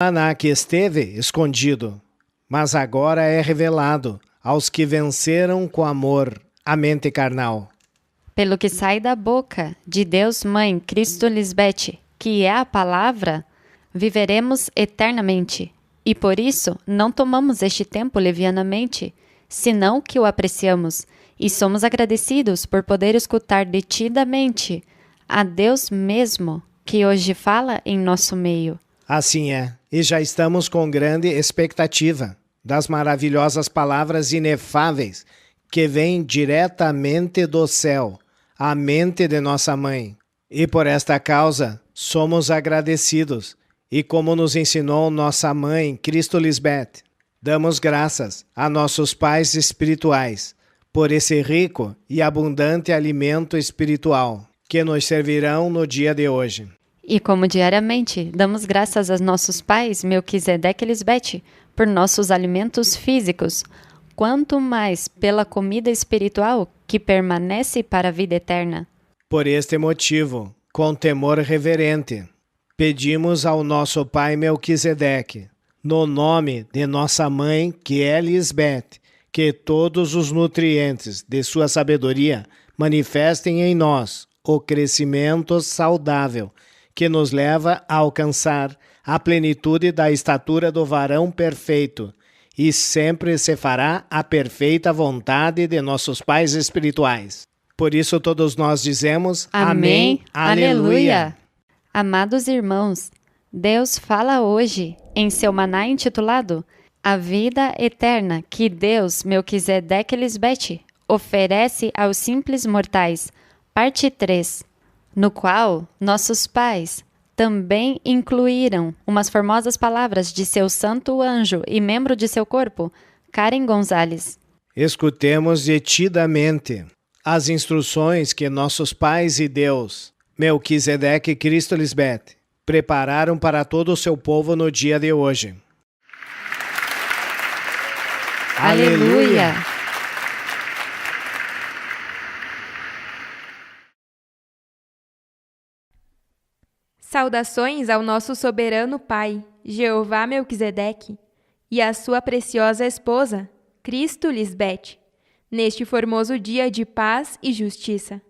maná que esteve escondido, mas agora é revelado aos que venceram com amor a mente carnal. Pelo que sai da boca de Deus Mãe Cristo Lisbete, que é a palavra, viveremos eternamente. E por isso não tomamos este tempo levianamente, senão que o apreciamos, e somos agradecidos por poder escutar detidamente a Deus mesmo, que hoje fala em nosso meio. Assim é, e já estamos com grande expectativa das maravilhosas palavras inefáveis que vêm diretamente do céu, à mente de nossa mãe. E por esta causa somos agradecidos, e como nos ensinou nossa mãe, Cristo Lisbete, damos graças a nossos pais espirituais por esse rico e abundante alimento espiritual que nos servirão no dia de hoje. E como diariamente damos graças aos nossos pais, Melquisedeque e Lisbete, por nossos alimentos físicos, quanto mais pela comida espiritual que permanece para a vida eterna. Por este motivo, com temor reverente, pedimos ao nosso pai Melquisedeque, no nome de nossa mãe, que é Lisbete, que todos os nutrientes de sua sabedoria manifestem em nós o crescimento saudável que nos leva a alcançar a plenitude da estatura do varão perfeito, e sempre se fará a perfeita vontade de nossos pais espirituais. Por isso todos nós dizemos Amém, aleluia. Amados irmãos, Deus fala hoje em seu maná intitulado A Vida Eterna que Deus, Melquisedeque e Lisbete, oferece aos simples mortais, parte 3, no qual nossos pais também incluíram umas formosas palavras de seu santo anjo e membro de seu corpo, Karen Gonzalez. Escutemos detidamente as instruções que nossos pais e Deus, Melquisedeque e Cristo Lisbete, prepararam para todo o seu povo no dia de hoje. Aleluia! Saudações ao nosso soberano Pai, Jeová Melquisedeque, e à sua preciosa esposa, Cristo Lisbete, neste formoso dia de paz e justiça.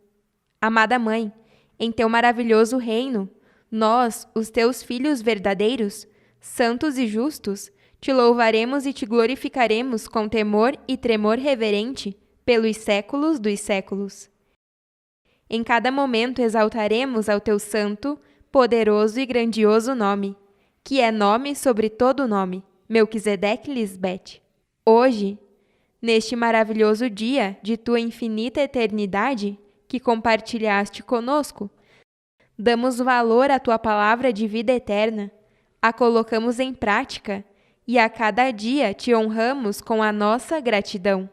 Amada Mãe, em teu maravilhoso reino, nós, os teus filhos verdadeiros, santos e justos, te louvaremos e te glorificaremos com temor e tremor reverente pelos séculos dos séculos. Em cada momento exaltaremos ao teu santo, poderoso e grandioso nome, que é nome sobre todo nome, Melquisedeque Lisbete. Hoje, neste maravilhoso dia de tua infinita eternidade, que compartilhaste conosco, damos valor à tua palavra de vida eterna, a colocamos em prática e a cada dia te honramos com a nossa gratidão.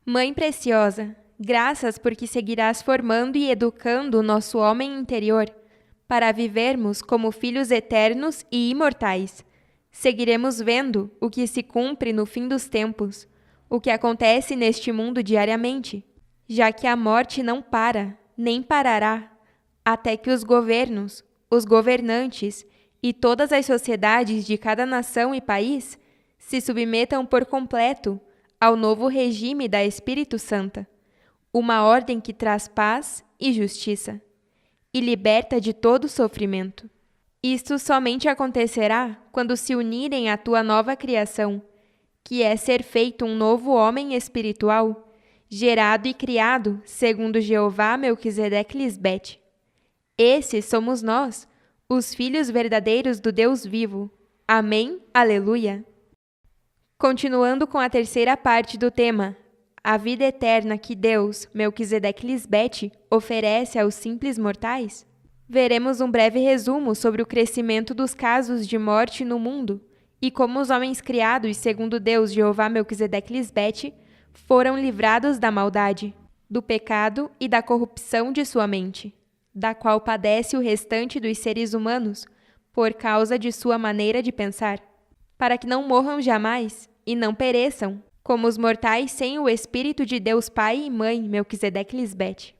Mãe preciosa, graças porque seguirás formando e educando o nosso homem interior, para vivermos como filhos eternos e imortais. Seguiremos vendo o que se cumpre no fim dos tempos, o que acontece neste mundo diariamente, já que a morte não para, nem parará, até que os governos, os governantes e todas as sociedades de cada nação e país se submetam por completo ao novo regime da Espírito Santa, uma ordem que traz paz e justiça, e liberta de todo sofrimento. Isto somente acontecerá quando se unirem à tua nova criação, que é ser feito um novo homem espiritual, gerado e criado segundo Jeová Melquisedeque Lisbete. Esses somos nós, os filhos verdadeiros do Deus vivo. Amém, aleluia. Continuando com a terceira parte do tema, a vida eterna que Deus, Melquisedeque Lisbete, oferece aos simples mortais, veremos um breve resumo sobre o crescimento dos casos de morte no mundo e como os homens criados segundo Deus Jeová Melquisedeque Lisbete foram livrados da maldade, do pecado e da corrupção de sua mente, da qual padece o restante dos seres humanos por causa de sua maneira de pensar, para que não morram jamais e não pereçam, como os mortais sem o Espírito de Deus Pai e Mãe Melquisedeque Lisbete.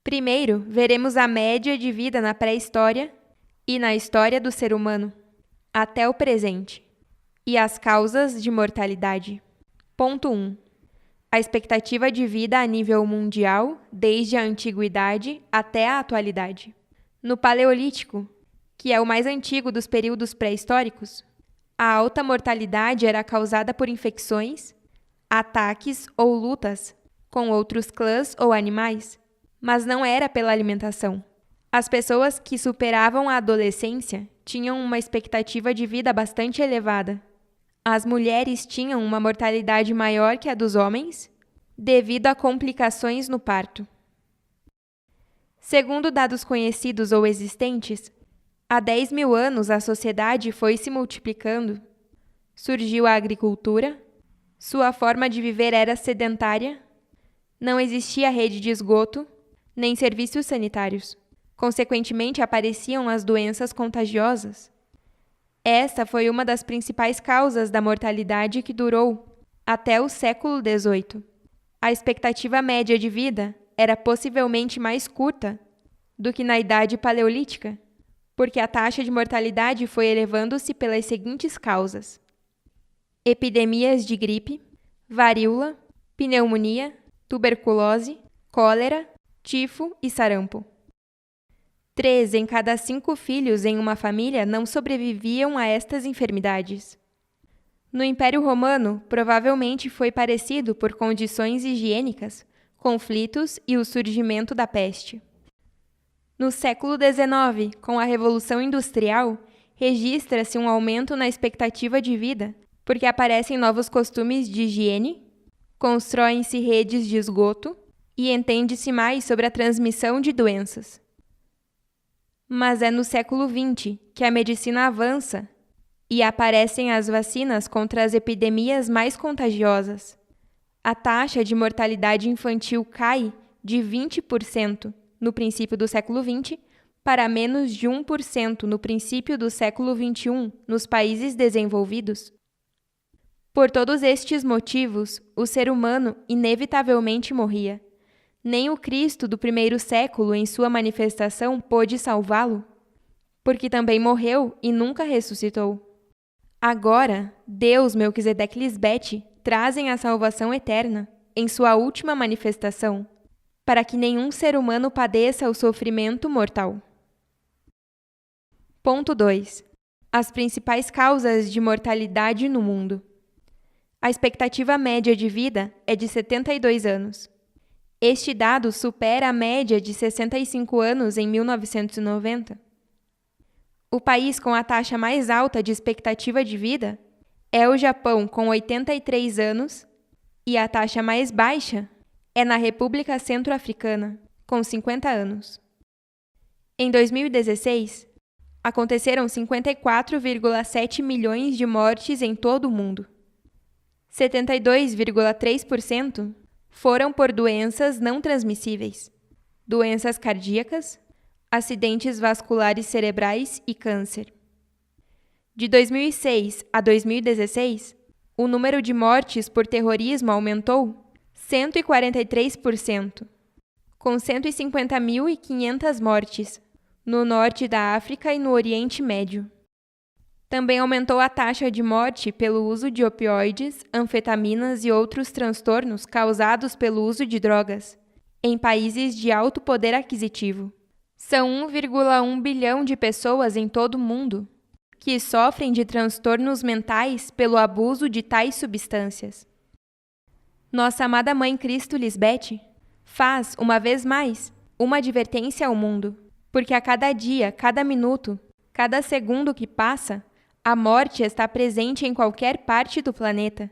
Primeiro, veremos a média de vida na pré-história e na história do ser humano, até o presente, e as causas de mortalidade. Ponto 1. A expectativa de vida a nível mundial, desde a antiguidade até a atualidade. No Paleolítico, que é o mais antigo dos períodos pré-históricos, a alta mortalidade era causada por infecções, ataques ou lutas com outros clãs ou animais, mas não era pela alimentação. As pessoas que superavam a adolescência tinham uma expectativa de vida bastante elevada. As mulheres tinham uma mortalidade maior que a dos homens, devido a complicações no parto. Segundo dados conhecidos ou existentes, há 10 mil anos a sociedade foi se multiplicando. Surgiu a agricultura, sua forma de viver era sedentária, não existia rede de esgoto, nem serviços sanitários. Consequentemente, apareciam as doenças contagiosas. Esta foi uma das principais causas da mortalidade que durou até o século XVIII. A expectativa média de vida era possivelmente mais curta do que na Idade Paleolítica, porque a taxa de mortalidade foi elevando-se pelas seguintes causas: epidemias de gripe, varíola, pneumonia, tuberculose, cólera, tifo e sarampo. 3 em cada 5 filhos em uma família não sobreviviam a estas enfermidades. No Império Romano, provavelmente foi parecido por condições higiênicas, conflitos e o surgimento da peste. No século XIX, com a Revolução Industrial, registra-se um aumento na expectativa de vida, porque aparecem novos costumes de higiene, constroem-se redes de esgoto e entende-se mais sobre a transmissão de doenças. Mas é no século XX que a medicina avança e aparecem as vacinas contra as epidemias mais contagiosas. A taxa de mortalidade infantil cai de 20% no princípio do século XX para menos de 1% no princípio do século XXI nos países desenvolvidos. Por todos estes motivos, o ser humano inevitavelmente morria. Nem o Cristo do primeiro século, em sua manifestação, pôde salvá-lo, porque também morreu e nunca ressuscitou. Agora, Deus, Melquisedeque e Lisbete trazem a salvação eterna, em sua última manifestação, para que nenhum ser humano padeça o sofrimento mortal. Ponto 2. As principais causas de mortalidade no mundo. A expectativa média de vida é de 72 anos. Este dado supera a média de 65 anos em 1990. O país com a taxa mais alta de expectativa de vida é o Japão, com 83 anos, e a taxa mais baixa é na República Centro-Africana, com 50 anos. Em 2016, aconteceram 54,7 milhões de mortes em todo o mundo. 72,3% foram por doenças não transmissíveis, doenças cardíacas, acidentes vasculares cerebrais e câncer. De 2006 a 2016, o número de mortes por terrorismo aumentou 143%, com 150.500 mortes no norte da África e no Oriente Médio. Também aumentou a taxa de morte pelo uso de opioides, anfetaminas e outros transtornos causados pelo uso de drogas, em países de alto poder aquisitivo. São 1,1 bilhão de pessoas em todo o mundo que sofrem de transtornos mentais pelo abuso de tais substâncias. Nossa amada Mãe Cristo Lisbete faz, uma vez mais, uma advertência ao mundo, porque a cada dia, cada minuto, cada segundo que passa, a morte está presente em qualquer parte do planeta,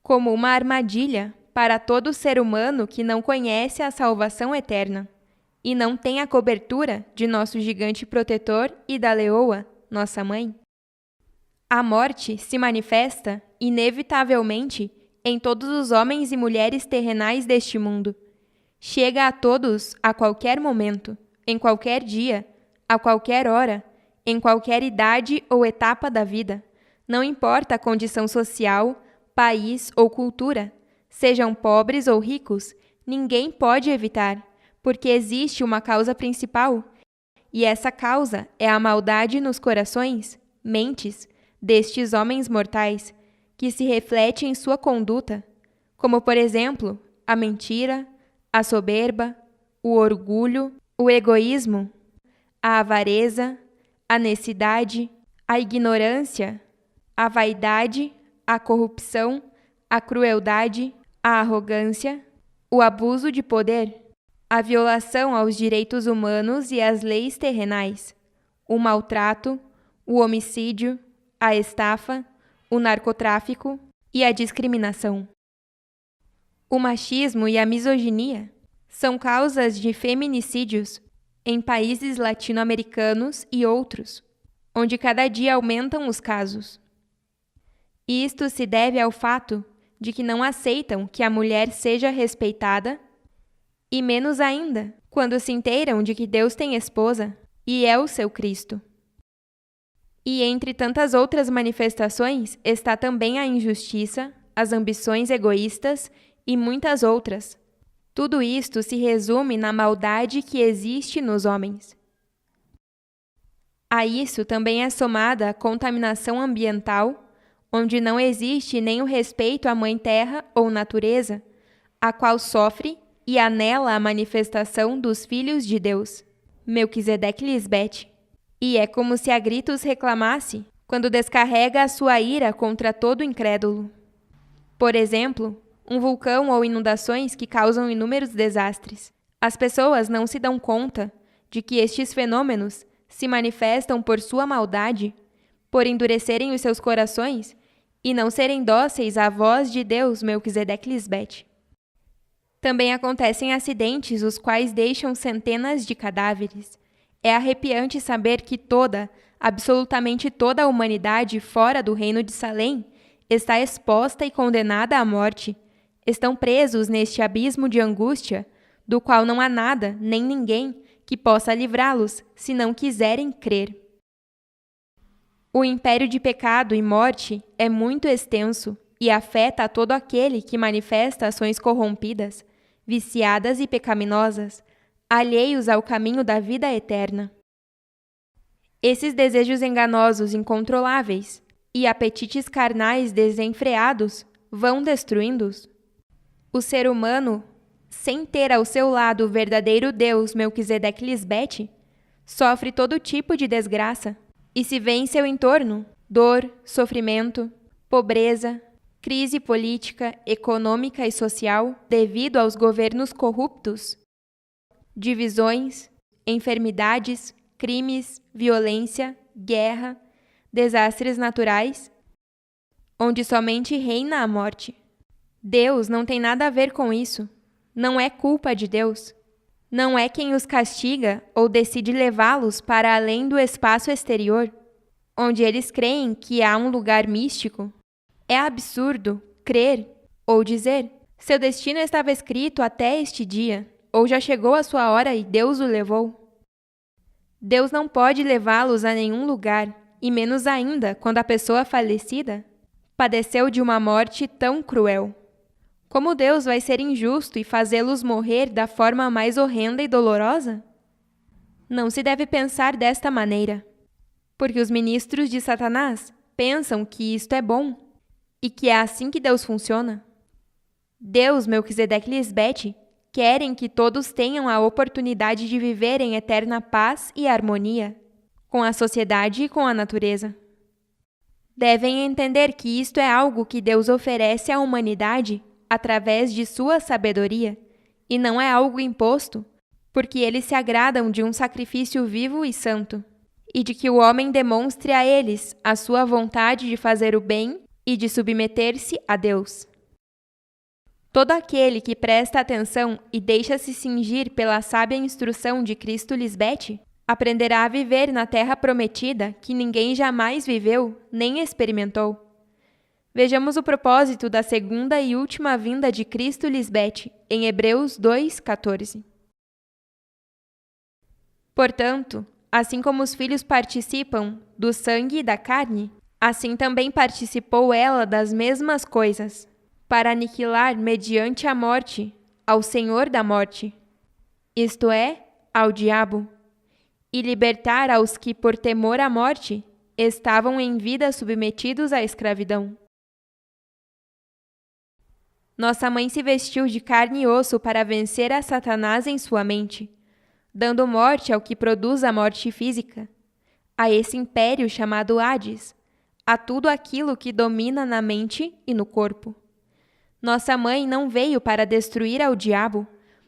como uma armadilha para todo ser humano que não conhece a salvação eterna e não tem a cobertura de nosso gigante protetor e da leoa, nossa mãe. A morte se manifesta, inevitavelmente, em todos os homens e mulheres terrenais deste mundo. Chega a todos a qualquer momento, em qualquer dia, a qualquer hora, em qualquer idade ou etapa da vida, não importa a condição social, país ou cultura, sejam pobres ou ricos, ninguém pode evitar, porque existe uma causa principal, e essa causa é a maldade nos corações, mentes, destes homens mortais, que se reflete em sua conduta, como, por exemplo, a mentira, a soberba, o orgulho, o egoísmo, a avareza, a necessidade, a ignorância, a vaidade, a corrupção, a crueldade, a arrogância, o abuso de poder, a violação aos direitos humanos e às leis terrenais, o maltrato, o homicídio, a estafa, o narcotráfico e a discriminação. O machismo e a misoginia são causas de feminicídios em países latino-americanos e outros, onde cada dia aumentam os casos. Isto se deve ao fato de que não aceitam que a mulher seja respeitada, e menos ainda quando se inteiram de que Deus tem esposa e é o seu Cristo. E entre tantas outras manifestações está também a injustiça, as ambições egoístas e muitas outras. Tudo isto se resume na maldade que existe nos homens. A isso também é somada a contaminação ambiental, onde não existe nem o respeito à Mãe Terra ou natureza, a qual sofre e anela a manifestação dos filhos de Deus, Melquisedeque e Lisbete, e é como se a gritos reclamasse quando descarrega a sua ira contra todo incrédulo. Por exemplo, um vulcão ou inundações que causam inúmeros desastres. As pessoas não se dão conta de que estes fenômenos se manifestam por sua maldade, por endurecerem os seus corações e não serem dóceis à voz de Deus, Melquisedeque e Lisbete. Também acontecem acidentes os quais deixam centenas de cadáveres. É arrepiante saber que absolutamente toda a humanidade fora do reino de Salém está exposta e condenada à morte. Estão presos neste abismo de angústia, do qual não há nada, nem ninguém, que possa livrá-los, se não quiserem crer. O império de pecado e morte é muito extenso e afeta a todo aquele que manifesta ações corrompidas, viciadas e pecaminosas, alheios ao caminho da vida eterna. Esses desejos enganosos incontroláveis e apetites carnais desenfreados vão destruindo-os. O ser humano, sem ter ao seu lado o verdadeiro Deus Melquisedeque e Lisbete, sofre todo tipo de desgraça e se vê em seu entorno dor, sofrimento, pobreza, crise política, econômica e social devido aos governos corruptos, divisões, enfermidades, crimes, violência, guerra, desastres naturais, onde somente reina a morte. Deus não tem nada a ver com isso. Não é culpa de Deus. Não é quem os castiga ou decide levá-los para além do espaço exterior, onde eles creem que há um lugar místico. É absurdo crer ou dizer: seu destino estava escrito até este dia, ou já chegou a sua hora e Deus o levou. Deus não pode levá-los a nenhum lugar, e menos ainda quando a pessoa falecida padeceu de uma morte tão cruel. Como Deus vai ser injusto e fazê-los morrer da forma mais horrenda e dolorosa? Não se deve pensar desta maneira, porque os ministros de Satanás pensam que isto é bom e que é assim que Deus funciona. Deus, Melquisedeque e Lisbete, querem que todos tenham a oportunidade de viver em eterna paz e harmonia com a sociedade e com a natureza. Devem entender que isto é algo que Deus oferece à humanidade através de sua sabedoria, e não é algo imposto, porque eles se agradam de um sacrifício vivo e santo, e de que o homem demonstre a eles a sua vontade de fazer o bem e de submeter-se a Deus. Todo aquele que presta atenção e deixa-se cingir pela sábia instrução de Cristo Lisbete, aprenderá a viver na terra prometida que ninguém jamais viveu nem experimentou. Vejamos o propósito da segunda e última vinda de Cristo Lisbete, em Hebreus 2:14. Portanto, assim como os filhos participam do sangue e da carne, assim também participou ela das mesmas coisas, para aniquilar mediante a morte ao Senhor da morte, isto é, ao diabo, e libertar aos que, por temor à morte, estavam em vida submetidos à escravidão. Nossa mãe se vestiu de carne e osso para vencer a Satanás em sua mente, dando morte ao que produz a morte física, a esse império chamado Hades, a tudo aquilo que domina na mente e no corpo. Nossa mãe não veio para destruir ao diabo,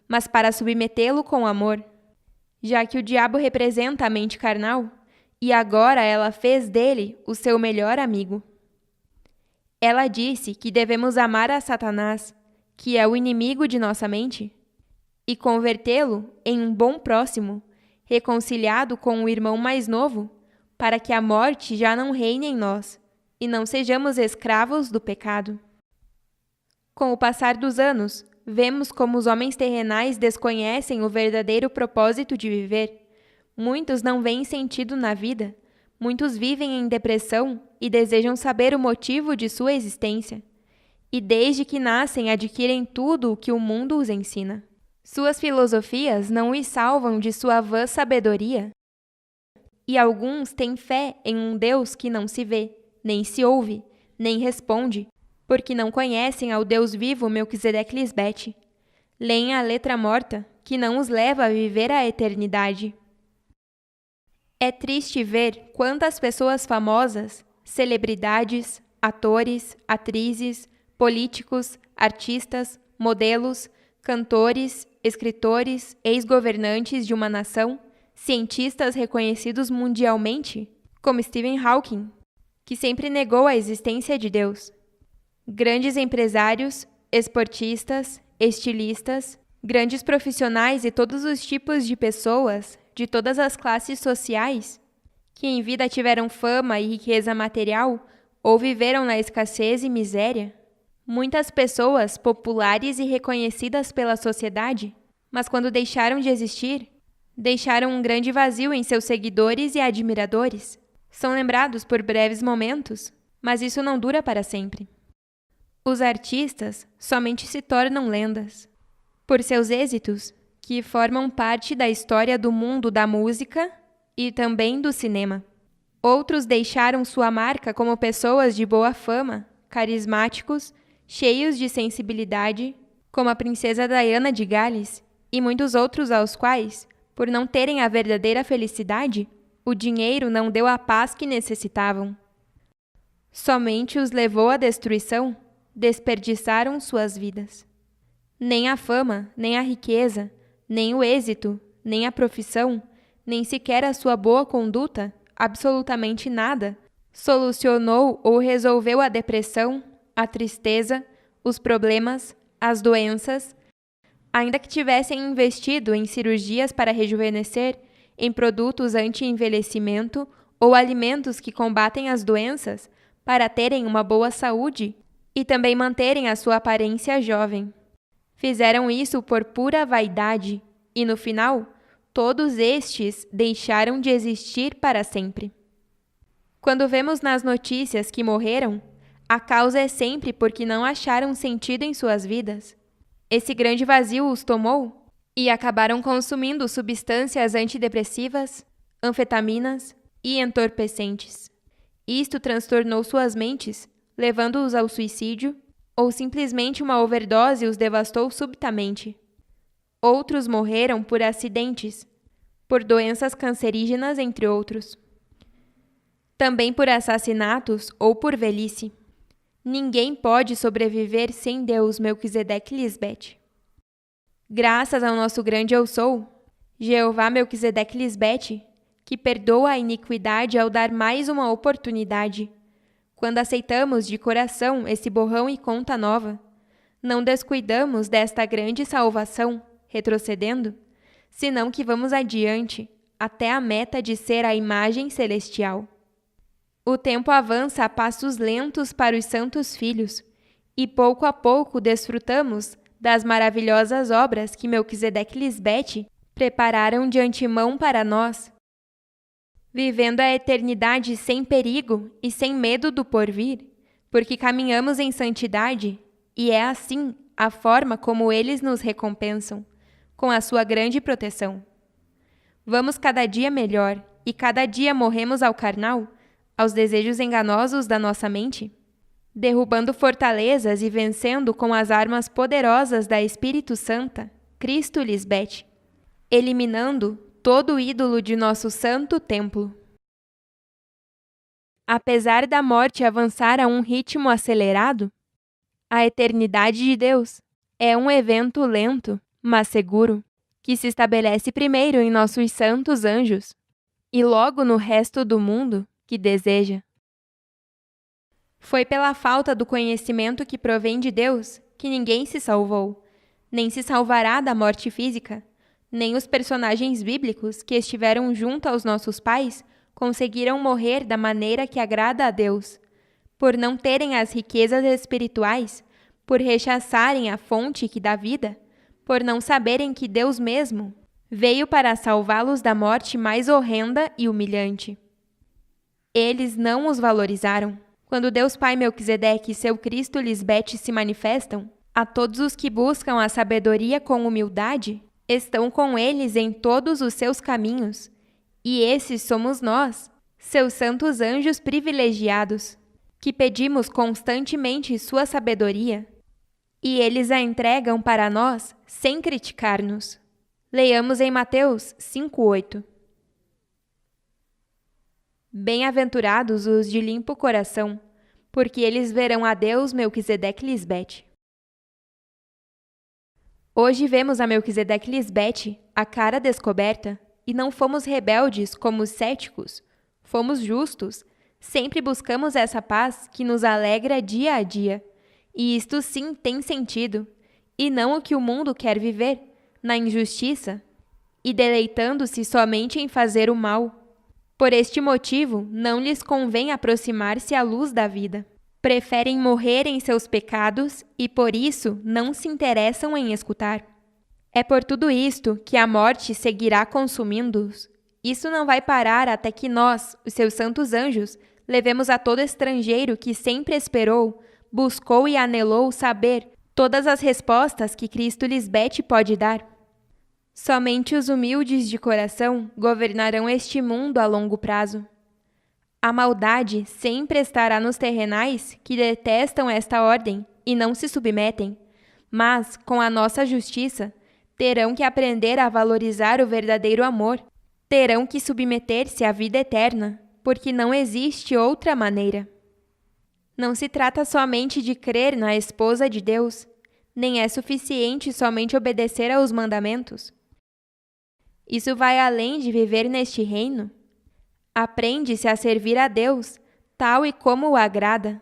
mas para submetê-lo com amor, já que o diabo representa a mente carnal, e agora ela fez dele o seu melhor amigo. Ela disse que devemos amar a Satanás, que é o inimigo de nossa mente, e convertê-lo em um bom próximo, reconciliado com o irmão mais novo, para que a morte já não reine em nós e não sejamos escravos do pecado. Com o passar dos anos, vemos como os homens terrenais desconhecem o verdadeiro propósito de viver. Muitos não veem sentido na vida, muitos vivem em depressão e desejam saber o motivo de sua existência. E desde que nascem adquirem tudo o que o mundo os ensina. Suas filosofias não os salvam de sua vã sabedoria. E alguns têm fé em um Deus que não se vê, nem se ouve, nem responde, porque não conhecem ao Deus vivo Melquisedeque Lisbete. Leem a letra morta, que não os leva a viver a eternidade. É triste ver quantas pessoas famosas, celebridades, atores, atrizes, políticos, artistas, modelos, cantores, escritores, ex-governantes de uma nação, cientistas reconhecidos mundialmente, como Stephen Hawking, que sempre negou a existência de Deus. Grandes empresários, esportistas, estilistas, grandes profissionais e todos os tipos de pessoas, de todas as classes sociais, que em vida tiveram fama e riqueza material ou viveram na escassez e miséria. Muitas pessoas populares e reconhecidas pela sociedade, mas quando deixaram de existir, deixaram um grande vazio em seus seguidores e admiradores. São lembrados por breves momentos, mas isso não dura para sempre. Os artistas somente se tornam lendas por seus êxitos, que formam parte da história do mundo da música e também do cinema. Outros deixaram sua marca como pessoas de boa fama, carismáticos, cheios de sensibilidade, como a princesa Diana de Gales, e muitos outros aos quais, por não terem a verdadeira felicidade, o dinheiro não deu a paz que necessitavam. Somente os levou à destruição, desperdiçaram suas vidas. Nem a fama, nem a riqueza, nem o êxito, nem a profissão, nem sequer a sua boa conduta, absolutamente nada, solucionou ou resolveu a depressão, a tristeza, os problemas, as doenças. Ainda que tivessem investido em cirurgias para rejuvenescer, em produtos anti-envelhecimento ou alimentos que combatem as doenças, para terem uma boa saúde e também manterem a sua aparência jovem. Fizeram isso por pura vaidade e, no final, todos estes deixaram de existir para sempre. Quando vemos nas notícias que morreram, a causa é sempre porque não acharam sentido em suas vidas. Esse grande vazio os tomou e acabaram consumindo substâncias antidepressivas, anfetaminas e entorpecentes. Isto transtornou suas mentes, levando-os ao suicídio, ou simplesmente uma overdose os devastou subitamente. Outros morreram por acidentes, por doenças cancerígenas, entre outros. Também por assassinatos ou por velhice. Ninguém pode sobreviver sem Deus Melquisedeque Lisbete. Graças ao nosso grande Eu Sou, Jeová Melquisedeque Lisbete, que perdoa a iniquidade ao dar mais uma oportunidade. Quando aceitamos de coração esse borrão e conta nova, não descuidamos desta grande salvação, retrocedendo, senão que vamos adiante, até a meta de ser a imagem celestial. O tempo avança a passos lentos para os santos filhos, e pouco a pouco desfrutamos das maravilhosas obras que Melquisedeque Lisbete prepararam de antemão para nós, vivendo a eternidade sem perigo e sem medo do porvir, porque caminhamos em santidade, e é assim a forma como eles nos recompensam, com a sua grande proteção. Vamos cada dia melhor, e cada dia morremos ao carnal, aos desejos enganosos da nossa mente? Derrubando fortalezas e vencendo com as armas poderosas da Espírito Santa, Cristo Lisbete, eliminando todo o ídolo de nosso santo templo. Apesar da morte avançar a um ritmo acelerado, a eternidade de Deus é um evento lento, mas seguro, que se estabelece primeiro em nossos santos anjos e logo no resto do mundo que deseja. Foi pela falta do conhecimento que provém de Deus que ninguém se salvou, nem se salvará da morte física, nem os personagens bíblicos que estiveram junto aos nossos pais conseguiram morrer da maneira que agrada a Deus, por não terem as riquezas espirituais, por rechaçarem a fonte que dá vida, por não saberem que Deus mesmo veio para salvá-los da morte mais horrenda e humilhante. Eles não os valorizaram. Quando Deus Pai Melquisedeque e seu Cristo Lisbete se manifestam, a todos os que buscam a sabedoria com humildade, estão com eles em todos os seus caminhos, e esses somos nós, seus santos anjos privilegiados, que pedimos constantemente sua sabedoria, e eles a entregam para nós sem criticar-nos. Leiamos em Mateus 5:8. Bem-aventurados os de limpo coração, porque eles verão a Deus Melquisedeque Lisbete. Hoje vemos a Melquisedeque Lisbete, a cara descoberta, e não fomos rebeldes como os céticos, fomos justos, sempre buscamos essa paz que nos alegra dia a dia, e isto sim tem sentido, e não o que o mundo quer viver, na injustiça, e deleitando-se somente em fazer o mal. Por este motivo, não lhes convém aproximar-se à luz da vida. Preferem morrer em seus pecados e, por isso, não se interessam em escutar. É por tudo isto que a morte seguirá consumindo-os. Isso não vai parar até que nós, os seus santos anjos, levemos a todo estrangeiro que sempre esperou, buscou e anelou saber todas as respostas que Cristo Lisbete pode dar. Somente os humildes de coração governarão este mundo a longo prazo. A maldade sempre estará nos terrenais que detestam esta ordem e não se submetem, mas, com a nossa justiça, terão que aprender a valorizar o verdadeiro amor, terão que submeter-se à vida eterna, porque não existe outra maneira. Não se trata somente de crer na esposa de Deus, nem é suficiente somente obedecer aos mandamentos. Isso vai além de viver neste reino. Aprende-se a servir a Deus, tal e como o agrada,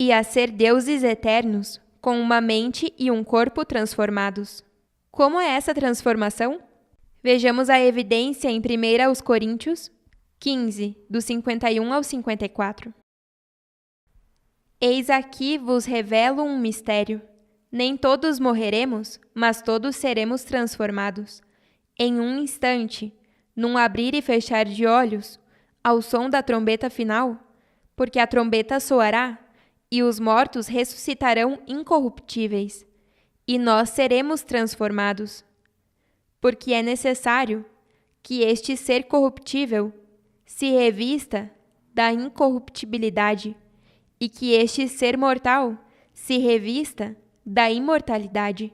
e a ser deuses eternos, com uma mente e um corpo transformados. Como é essa transformação? Vejamos a evidência em 1 Coríntios 15, do 51 ao 54. Eis aqui vos revelo um mistério. Nem todos morreremos, mas todos seremos transformados. Em um instante, num abrir e fechar de olhos, ao som da trombeta final, porque a trombeta soará, e os mortos ressuscitarão incorruptíveis, e nós seremos transformados. Porque é necessário que este ser corruptível se revista da incorruptibilidade, e que este ser mortal se revista da imortalidade.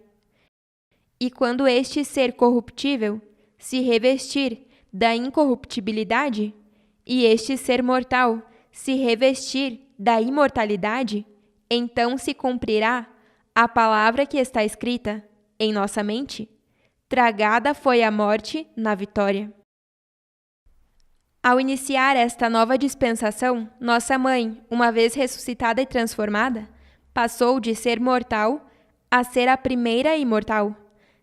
E quando este ser corruptível se revestir da incorruptibilidade, e este ser mortal se revestir da imortalidade, então se cumprirá a palavra que está escrita em nossa mente: tragada foi a morte na vitória. Ao iniciar esta nova dispensação, nossa mãe, uma vez ressuscitada e transformada, passou de ser mortal a ser a primeira imortal.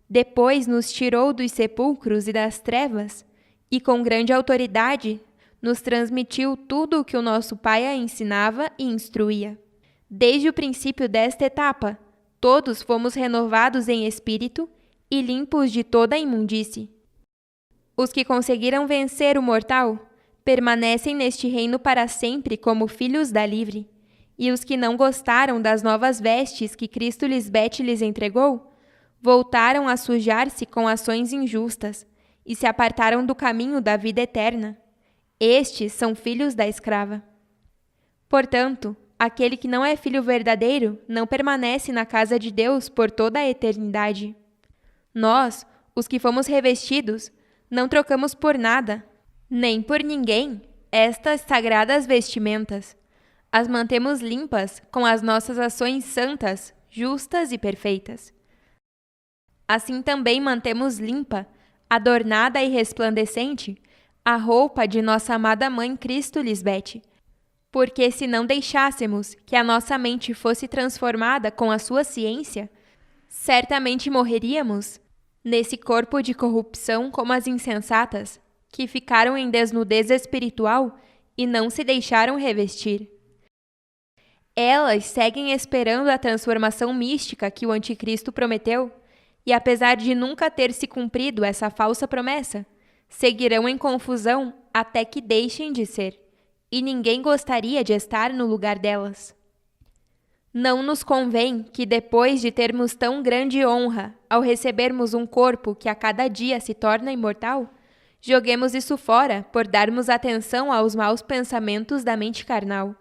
Depois nos tirou dos sepulcros e das trevas, e com grande autoridade nos transmitiu tudo o que o nosso Pai a ensinava e instruía. Desde o princípio desta etapa, todos fomos renovados em espírito e limpos de toda a imundície. Os que conseguiram vencer o mortal permanecem neste reino para sempre como filhos da livre, e os que não gostaram das novas vestes que Cristo Lisbete lhes entregou, voltaram a sujar-se com ações injustas e se apartaram do caminho da vida eterna. Estes são filhos da escrava. Portanto, aquele que não é filho verdadeiro não permanece na casa de Deus por toda a eternidade. Nós, os que fomos revestidos, não trocamos por nada, nem por ninguém, estas sagradas vestimentas. As mantemos limpas com as nossas ações santas, justas e perfeitas. Assim também mantemos limpa, adornada e resplandecente, a roupa de nossa amada mãe Cristo Lisbete, porque se não deixássemos que a nossa mente fosse transformada com a sua ciência, certamente morreríamos nesse corpo de corrupção como as insensatas, que ficaram em desnudez espiritual e não se deixaram revestir. Elas seguem esperando a transformação mística que o Anticristo prometeu, e apesar de nunca ter se cumprido essa falsa promessa, seguirão em confusão até que deixem de ser, e ninguém gostaria de estar no lugar delas. Não nos convém que, depois de termos tão grande honra ao recebermos um corpo que a cada dia se torna imortal, joguemos isso fora por darmos atenção aos maus pensamentos da mente carnal,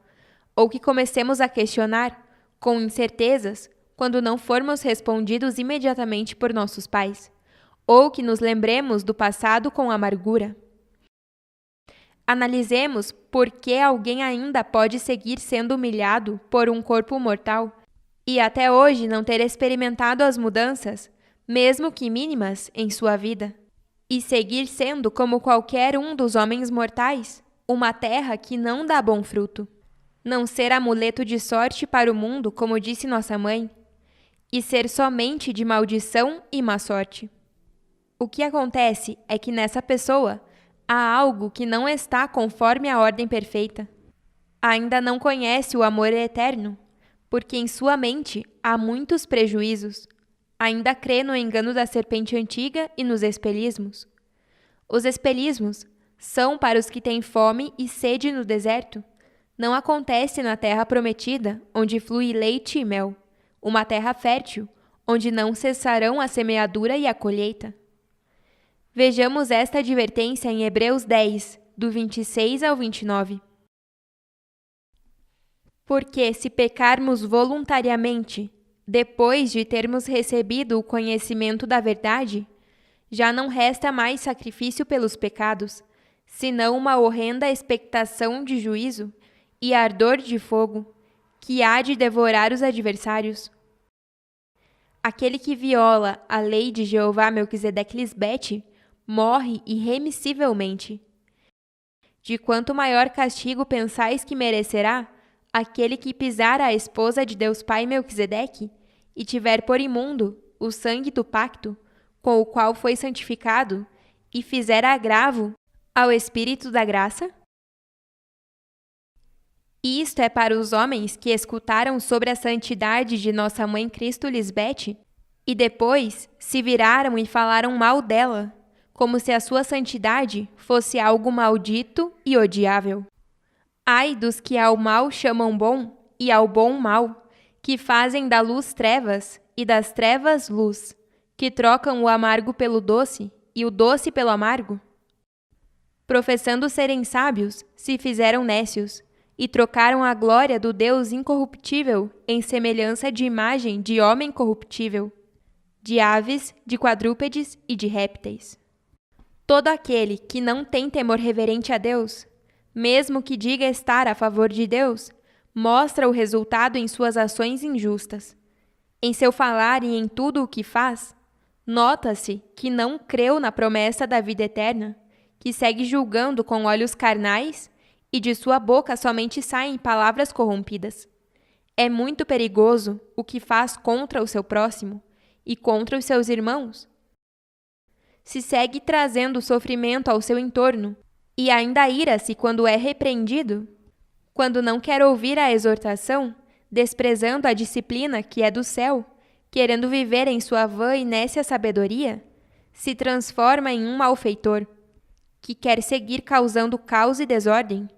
ou que comecemos a questionar, com incertezas, quando não formos respondidos imediatamente por nossos pais, ou que nos lembremos do passado com amargura. Analisemos por que alguém ainda pode seguir sendo humilhado por um corpo mortal e até hoje não ter experimentado as mudanças, mesmo que mínimas, em sua vida, e seguir sendo como qualquer um dos homens mortais, uma terra que não dá bom fruto. Não ser amuleto de sorte para o mundo, como disse nossa mãe, e ser somente de maldição e má sorte. O que acontece é que nessa pessoa há algo que não está conforme a ordem perfeita. Ainda não conhece o amor eterno, porque em sua mente há muitos prejuízos. Ainda crê no engano da serpente antiga e nos espelismos. Os espelismos são para os que têm fome e sede no deserto. Não acontece na terra prometida, onde flui leite e mel, uma terra fértil, onde não cessarão a semeadura e a colheita. Vejamos esta advertência em Hebreus 10, do 26 ao 29. Porque se pecarmos voluntariamente, depois de termos recebido o conhecimento da verdade, já não resta mais sacrifício pelos pecados, senão uma horrenda expectação de juízo e ardor de fogo, que há de devorar os adversários. Aquele que viola a lei de Jeová Melquisedeque Lisbete morre irremissivelmente. De quanto maior castigo pensais que merecerá aquele que pisar a esposa de Deus Pai Melquisedeque e tiver por imundo o sangue do pacto, com o qual foi santificado, e fizer agravo ao Espírito da graça? Isto é para os homens que escutaram sobre a santidade de nossa mãe Cristo Lisbete e depois se viraram e falaram mal dela, como se a sua santidade fosse algo maldito e odiável. Ai dos que ao mal chamam bom e ao bom mal, que fazem da luz trevas e das trevas luz, que trocam o amargo pelo doce e o doce pelo amargo. Professando serem sábios, se fizeram nécios, e trocaram a glória do Deus incorruptível em semelhança de imagem de homem corruptível, de aves, de quadrúpedes e de répteis. Todo aquele que não tem temor reverente a Deus, mesmo que diga estar a favor de Deus, mostra o resultado em suas ações injustas. Em seu falar e em tudo o que faz, nota-se que não creu na promessa da vida eterna, que segue julgando com olhos carnais e de sua boca somente saem palavras corrompidas. É muito perigoso o que faz contra o seu próximo e contra os seus irmãos. Se segue trazendo sofrimento ao seu entorno e ainda ira-se quando é repreendido, quando não quer ouvir a exortação, desprezando a disciplina que é do céu, querendo viver em sua vã e nécia sabedoria, se transforma em um malfeitor, que quer seguir causando caos e desordem.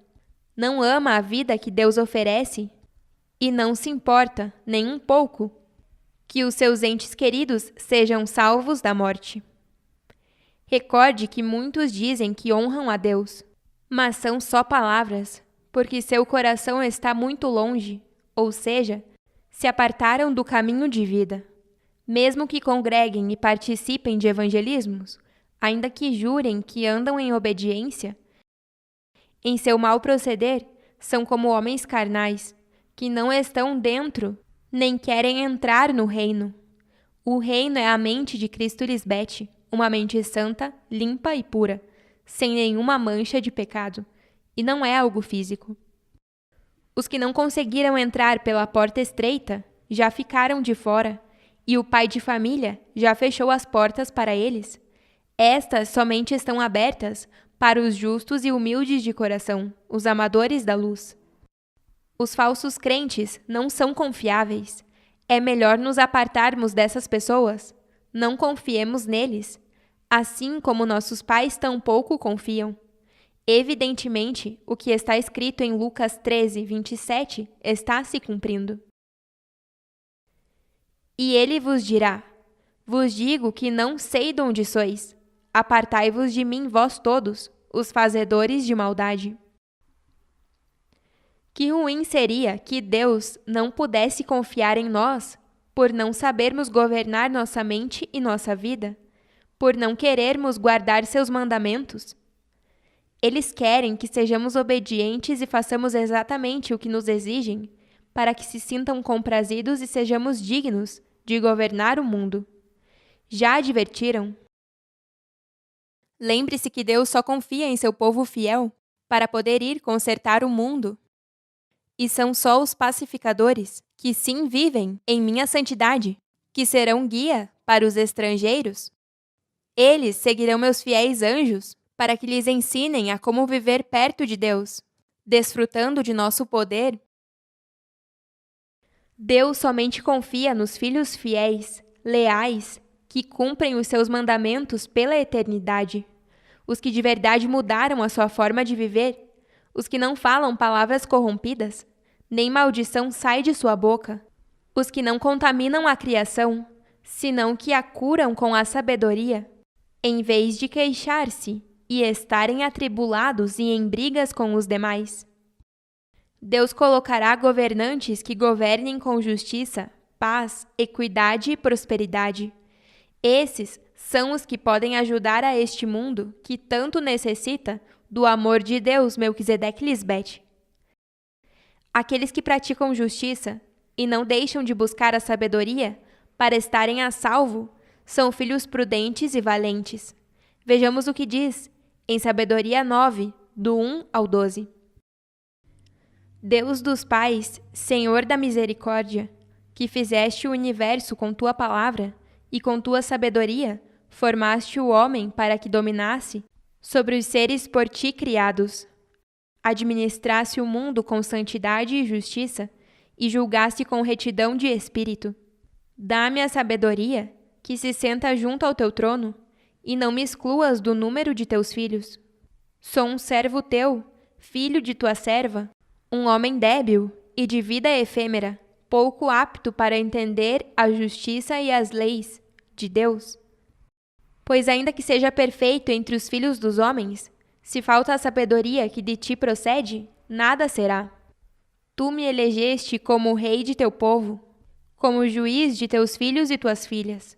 Não ama a vida que Deus oferece e não se importa, nem um pouco, que os seus entes queridos sejam salvos da morte. Recorde que muitos dizem que honram a Deus, mas são só palavras, porque seu coração está muito longe, ou seja, se apartaram do caminho de vida. Mesmo que congreguem e participem de evangelismos, ainda que jurem que andam em obediência, em seu mau proceder, são como homens carnais, que não estão dentro, nem querem entrar no reino. O reino é a mente de Cristo Lisbete, uma mente santa, limpa e pura, sem nenhuma mancha de pecado, e não é algo físico. Os que não conseguiram entrar pela porta estreita já ficaram de fora, e o pai de família já fechou as portas para eles. Estas somente estão abertas para os justos e humildes de coração, os amadores da luz. Os falsos crentes não são confiáveis. É melhor nos apartarmos dessas pessoas. Não confiemos neles, assim como nossos pais tampouco confiam. Evidentemente, o que está escrito em Lucas 13, 27 está se cumprindo. E ele vos dirá: vos digo que não sei de onde sois. Apartai-vos de mim, vós todos, os fazedores de maldade. Que ruim seria que Deus não pudesse confiar em nós, por não sabermos governar nossa mente e nossa vida, por não querermos guardar seus mandamentos. Eles querem que sejamos obedientes e façamos exatamente o que nos exigem, para que se sintam comprazidos e sejamos dignos de governar o mundo. Já advertiram? Lembre-se que Deus só confia em seu povo fiel para poder ir consertar o mundo. E são só os pacificadores, que sim vivem em minha santidade, que serão guia para os estrangeiros. Eles seguirão meus fiéis anjos, para que lhes ensinem a como viver perto de Deus, desfrutando de nosso poder. Deus somente confia nos filhos fiéis, leais, que cumprem os seus mandamentos pela eternidade, os que de verdade mudaram a sua forma de viver, os que não falam palavras corrompidas, nem maldição sai de sua boca, os que não contaminam a criação, senão que a curam com a sabedoria, em vez de queixar-se e estarem atribulados e em brigas com os demais. Deus colocará governantes que governem com justiça, paz, equidade e prosperidade. Esses são os que podem ajudar a este mundo que tanto necessita do amor de Deus, Melquisedeque Lisbete. Aqueles que praticam justiça e não deixam de buscar a sabedoria para estarem a salvo são filhos prudentes e valentes. Vejamos o que diz em Sabedoria 9, do 1 ao 12. Deus dos pais, Senhor da misericórdia, que fizeste o universo com tua palavra e com tua sabedoria, formaste o homem para que dominasse sobre os seres por ti criados, administrasse o mundo com santidade e justiça e julgasse com retidão de espírito. Dá-me a sabedoria, que se senta junto ao teu trono, e não me excluas do número de teus filhos. Sou um servo teu, filho de tua serva, um homem débil e de vida efêmera, pouco apto para entender a justiça e as leis de Deus. Pois ainda que seja perfeito entre os filhos dos homens, se falta a sabedoria que de ti procede, nada será. Tu me elegeste como rei de teu povo, como juiz de teus filhos e tuas filhas.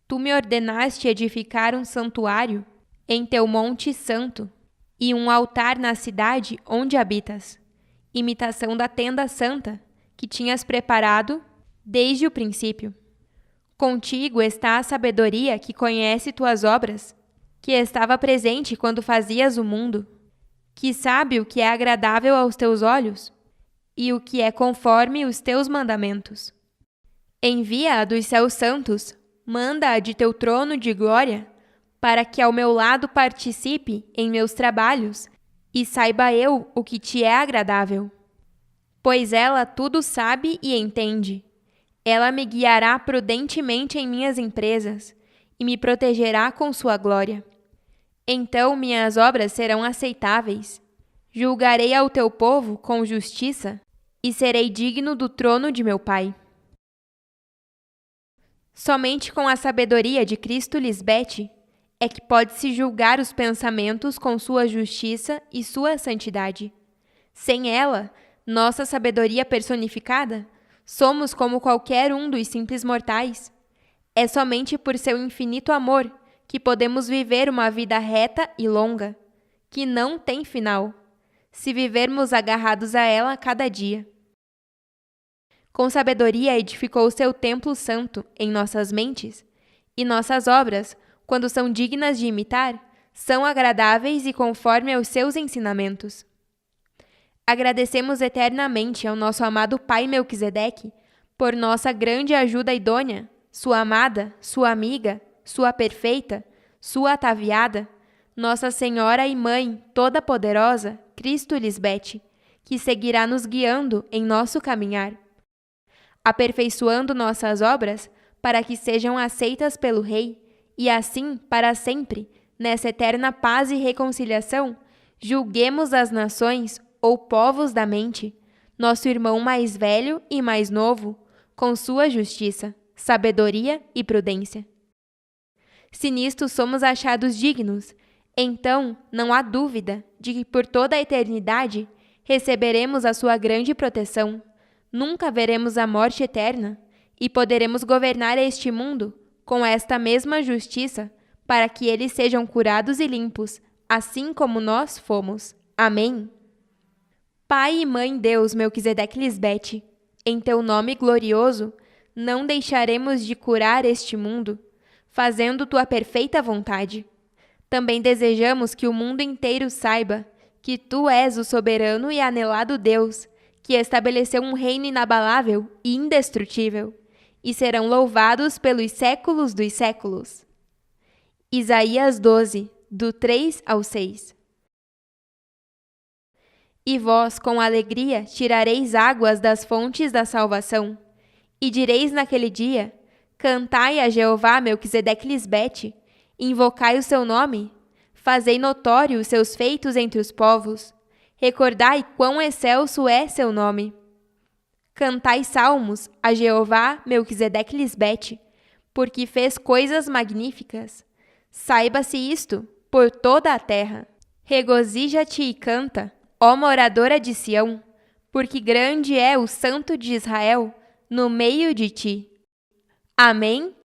Tu me ordenaste edificar um santuário em teu monte santo e um altar na cidade onde habitas, imitação da tenda santa que tinhas preparado desde o princípio. Contigo está a sabedoria que conhece tuas obras, que estava presente quando fazias o mundo, que sabe o que é agradável aos teus olhos e o que é conforme os teus mandamentos. Envia-a dos céus santos, manda-a de teu trono de glória, para que ao meu lado participe em meus trabalhos e saiba eu o que te é agradável. Pois ela tudo sabe e entende. Ela me guiará prudentemente em minhas empresas e me protegerá com sua glória. Então minhas obras serão aceitáveis. Julgarei ao teu povo com justiça e serei digno do trono de meu Pai. Somente com a sabedoria de Cristo Lisbete é que pode-se julgar os pensamentos com sua justiça e sua santidade. Sem ela, nossa sabedoria personificada, somos como qualquer um dos simples mortais. É somente por seu infinito amor que podemos viver uma vida reta e longa, que não tem final, se vivermos agarrados a ela cada dia. Com sabedoria edificou seu templo santo em nossas mentes, e nossas obras, quando são dignas de imitar, são agradáveis e conforme aos seus ensinamentos. Agradecemos eternamente ao nosso amado Pai Melquisedeque por nossa grande ajuda idônea, sua amada, sua amiga, sua perfeita, sua ataviada, Nossa Senhora e Mãe Toda-Poderosa, Cristo Lisbete, que seguirá nos guiando em nosso caminhar, aperfeiçoando nossas obras para que sejam aceitas pelo Rei, e assim, para sempre, nessa eterna paz e reconciliação, julguemos as nações ou povos da mente, nosso irmão mais velho e mais novo, com sua justiça, sabedoria e prudência. Se nisto somos achados dignos, então não há dúvida de que por toda a eternidade receberemos a sua grande proteção, nunca veremos a morte eterna e poderemos governar este mundo com esta mesma justiça para que eles sejam curados e limpos, assim como nós fomos. Amém. Pai e Mãe Deus Melquisedeque Lisbete, em teu nome glorioso, não deixaremos de curar este mundo, fazendo tua perfeita vontade. Também desejamos que o mundo inteiro saiba que tu és o soberano e anelado Deus, que estabeleceu um reino inabalável e indestrutível, e serão louvados pelos séculos dos séculos. Isaías 12, do 3 ao 6. E vós, com alegria, tirareis águas das fontes da salvação, e direis naquele dia: cantai a Jeová Melquisedeque Lisbete, invocai o seu nome, fazei notório os seus feitos entre os povos, recordai quão excelso é seu nome. Cantai salmos a Jeová Melquisedeque Lisbete, porque fez coisas magníficas. Saiba-se isto por toda a terra. Regozija-te e canta, ó moradora de Sião, porque grande é o Santo de Israel no meio de ti. Amém.